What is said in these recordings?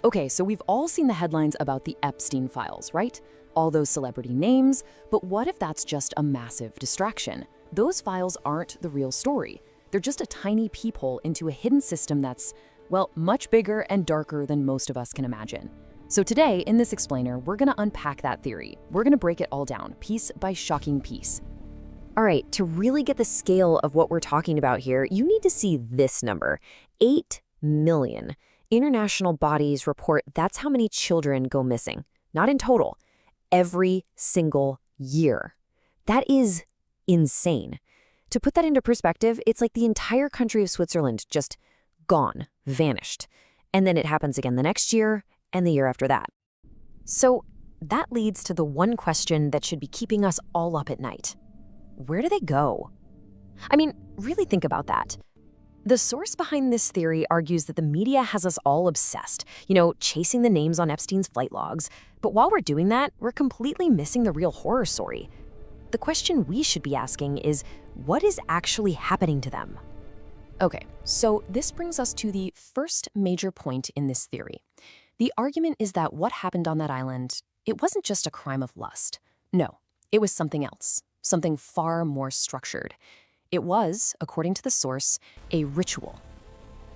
Okay, so we've all seen the headlines about the Epstein Files, right? All those celebrity names, but what if that's just a massive distraction? Those files aren't the real story. They're just a tiny peephole into a hidden system that's, well, much bigger and darker than most of us can imagine. So today, in this explainer, we're gonna unpack that theory. We're gonna break it all down, piece by shocking piece. All right, to really get the scale of what we're talking about here, you need to see this number, 8 million. International bodies report that's how many children go missing, not in total, every single year. That is insane. To put that into perspective, it's like the entire country of Switzerland just gone, vanished. And then it happens again the next year and the year after that. So that leads to the one question that should be keeping us all up at night. Where do they go? I mean, really think about that. The source behind this theory argues that the media has us all obsessed, chasing the names on Epstein's flight logs. But while we're doing that, we're completely missing the real horror story. The question we should be asking is, what is actually happening to them? Okay, so this brings us to the first major point in this theory. The argument is that what happened on that island, it wasn't just a crime of lust. No, it was something else, something far more structured. It was, according to the source, a ritual.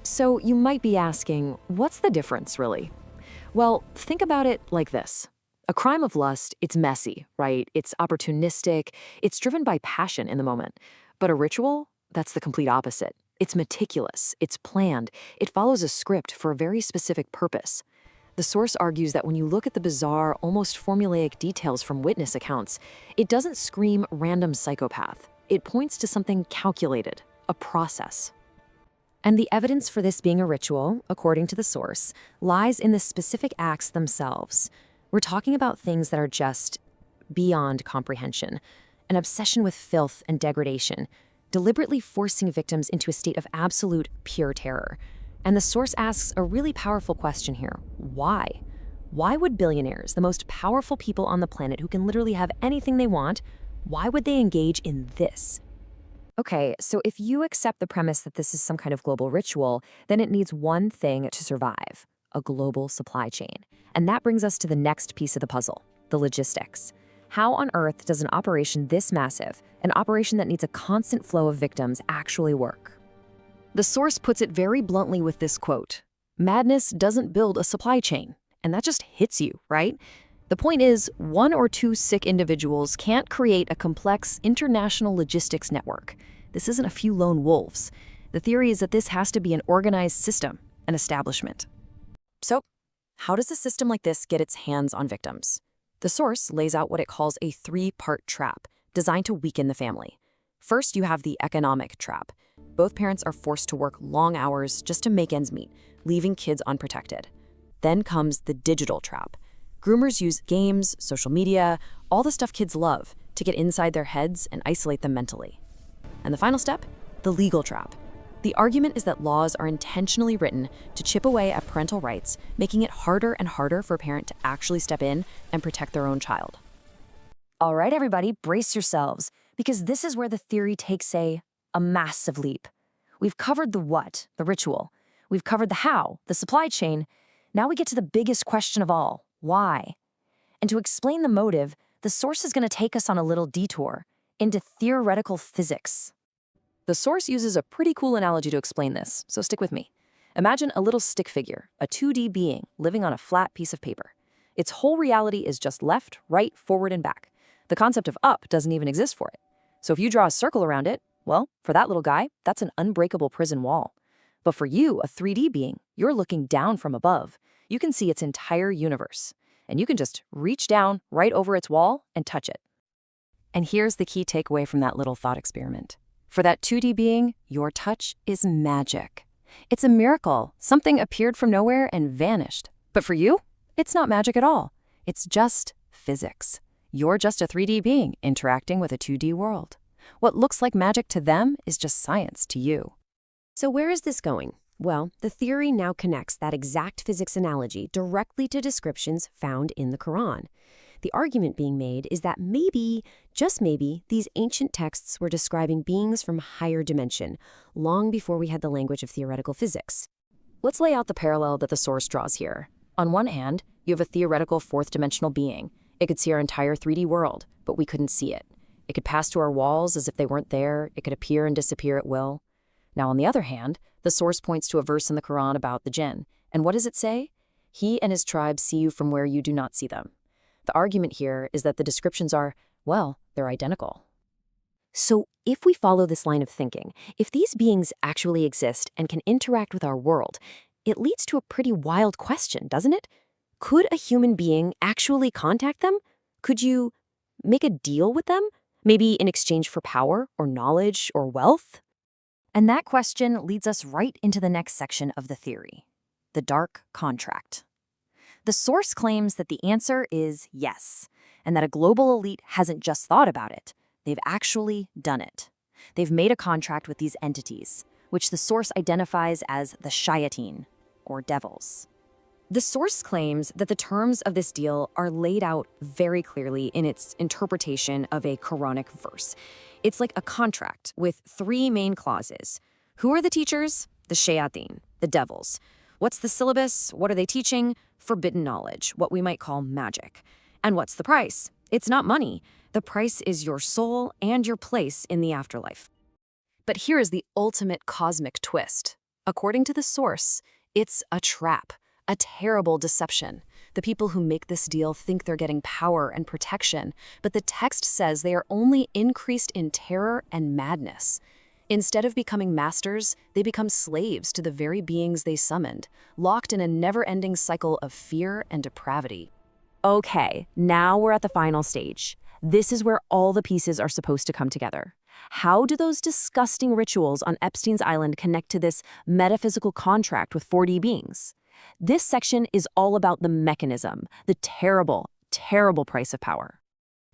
So you might be asking, what's the difference, really? Well, think about it like this. A crime of lust, it's messy, right? It's opportunistic, it's driven by passion in the moment. But a ritual, that's the complete opposite. It's meticulous, it's planned, it follows a script for a very specific purpose. The source argues that when you look at the bizarre, almost formulaic details from witness accounts, it doesn't scream random psychopath. It points to something calculated, a process. And the evidence for this being a ritual, according to the source, lies in the specific acts themselves. We're talking about things that are just beyond comprehension. An obsession with filth and degradation, deliberately forcing victims into a state of absolute pure terror. And the source asks a really powerful question here. Why? Why would billionaires, the most powerful people on the planet who can literally have anything they want, why would they engage in this? Okay, so if you accept the premise that this is some kind of global ritual, then it needs one thing to survive, a global supply chain. And that brings us to the next piece of the puzzle, the logistics. How on earth does an operation this massive, an operation that needs a constant flow of victims, actually work? The source puts it very bluntly with this quote, "Madness doesn't build a supply chain." And that just hits you, right? The point is, one or two sick individuals can't create a complex international logistics network. This isn't a few lone wolves. The theory is that this has to be an organized system, an establishment. So, how does a system like this get its hands on victims? The source lays out what it calls a three-part trap, designed to weaken the family. First, you have the economic trap. Both parents are forced to work long hours just to make ends meet, leaving kids unprotected. Then comes the digital trap. Groomers use games, social media, all the stuff kids love to get inside their heads and isolate them mentally. And the final step, the legal trap. The argument is that laws are intentionally written to chip away at parental rights, making it harder and harder for a parent to actually step in and protect their own child. All right, everybody, brace yourselves, because this is where the theory takes a massive leap. We've covered the what, the ritual. We've covered the how, the supply chain. Now we get to the biggest question of all. Why? And to explain the motive, the source is going to take us on a little detour into theoretical physics. The source uses a pretty cool analogy to explain this, so stick with me. Imagine a little stick figure, a 2D being living on a flat piece of paper. Its whole reality is just left, right, forward, and back. The concept of up doesn't even exist for it. So if you draw a circle around it, well, for that little guy, that's an unbreakable prison wall. But for you, a 3D being, you're looking down from above. You can see its entire universe, and you can just reach down right over its wall and touch it. And here's the key takeaway from that little thought experiment. For that 2D being, your touch is magic. It's a miracle. Something appeared from nowhere and vanished. But for you, it's not magic at all. It's just physics. You're just a 3D being interacting with a 2D world. What looks like magic to them is just science to you. So where is this going? Well, the theory now connects that exact physics analogy directly to descriptions found in the Quran. The argument being made is that maybe, just maybe, these ancient texts were describing beings from higher dimension, long before we had the language of theoretical physics. Let's lay out the parallel that the source draws here. On one hand, you have a theoretical fourth-dimensional being. It could see our entire 3D world, but we couldn't see it. It could pass through our walls as if they weren't there. It could appear and disappear at will. Now, on the other hand, the source points to a verse in the Quran about the jinn. And what does it say? He and his tribe see you from where you do not see them. The argument here is that the descriptions are, well, they're identical. So if we follow this line of thinking, if these beings actually exist and can interact with our world, it leads to a pretty wild question, doesn't it? Could a human being actually contact them? Could you make a deal with them? Maybe in exchange for power or knowledge or wealth? And that question leads us right into the next section of the theory, the dark contract. The source claims that the answer is yes, and that a global elite hasn't just thought about it. They've actually done it. They've made a contract with these entities, which the source identifies as the shayateen, or devils. The source claims that the terms of this deal are laid out very clearly in its interpretation of a Quranic verse. It's like a contract with 3 main clauses. Who are the teachers? The shayateen, the devils. What's the syllabus? What are they teaching? Forbidden knowledge, what we might call magic. And what's the price? It's not money. The price is your soul and your place in the afterlife. But here is the ultimate cosmic twist. According to the source, it's a trap, a terrible deception. The people who make this deal think they're getting power and protection, but the text says they are only increased in terror and madness. Instead of becoming masters, they become slaves to the very beings they summoned, locked in a never-ending cycle of fear and depravity. Okay, now we're at the final stage. This is where all the pieces are supposed to come together. How do those disgusting rituals on Epstein's Island connect to this metaphysical contract with 4D beings? This section is all about the mechanism, the terrible, terrible price of power.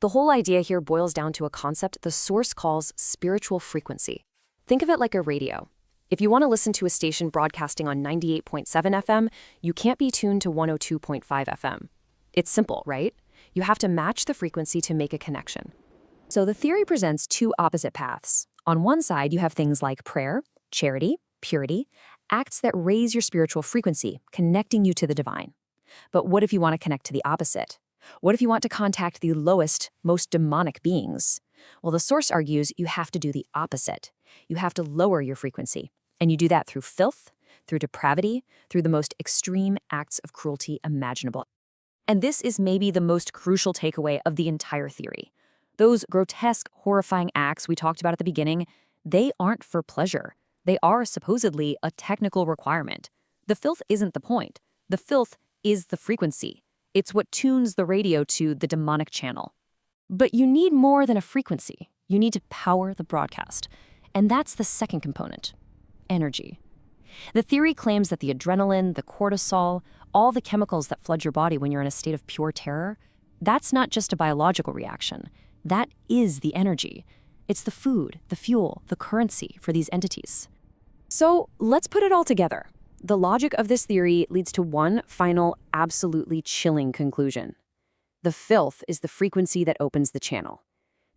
The whole idea here boils down to a concept the source calls spiritual frequency. Think of it like a radio. If you want to listen to a station broadcasting on 98.7 FM, you can't be tuned to 102.5 FM. It's simple, right? You have to match the frequency to make a connection. So the theory presents 2 opposite paths. On one side, you have things like prayer, charity, purity, acts that raise your spiritual frequency, connecting you to the divine. But what if you want to connect to the opposite? What if you want to contact the lowest, most demonic beings? Well, the source argues you have to do the opposite. You have to lower your frequency. And you do that through filth, through depravity, through the most extreme acts of cruelty imaginable. And this is maybe the most crucial takeaway of the entire theory. Those grotesque, horrifying acts we talked about at the beginning, they aren't for pleasure. They are supposedly a technical requirement. The filth isn't the point. The filth is the frequency. It's what tunes the radio to the demonic channel. But you need more than a frequency. You need to power the broadcast. And that's the second component, energy. The theory claims that the adrenaline, the cortisol, all the chemicals that flood your body when you're in a state of pure terror, that's not just a biological reaction. That is the energy. It's the food, the fuel, the currency for these entities. So let's put it all together. The logic of this theory leads to one final, absolutely chilling conclusion. The filth is the frequency that opens the channel.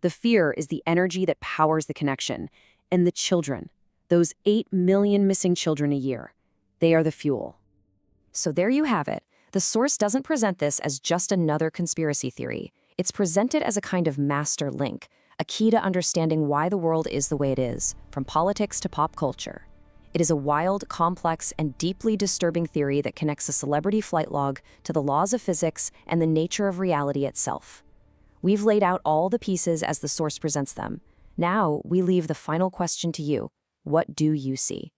The fear is the energy that powers the connection. And the children, those 8 million missing children a year, they are the fuel. So there you have it. The source doesn't present this as just another conspiracy theory. It's presented as a kind of master link, a key to understanding why the world is the way it is, from politics to pop culture. It is a wild, complex, and deeply disturbing theory that connects a celebrity flight log to the laws of physics and the nature of reality itself. We've laid out all the pieces as the source presents them. Now, we leave the final question to you. What do you see?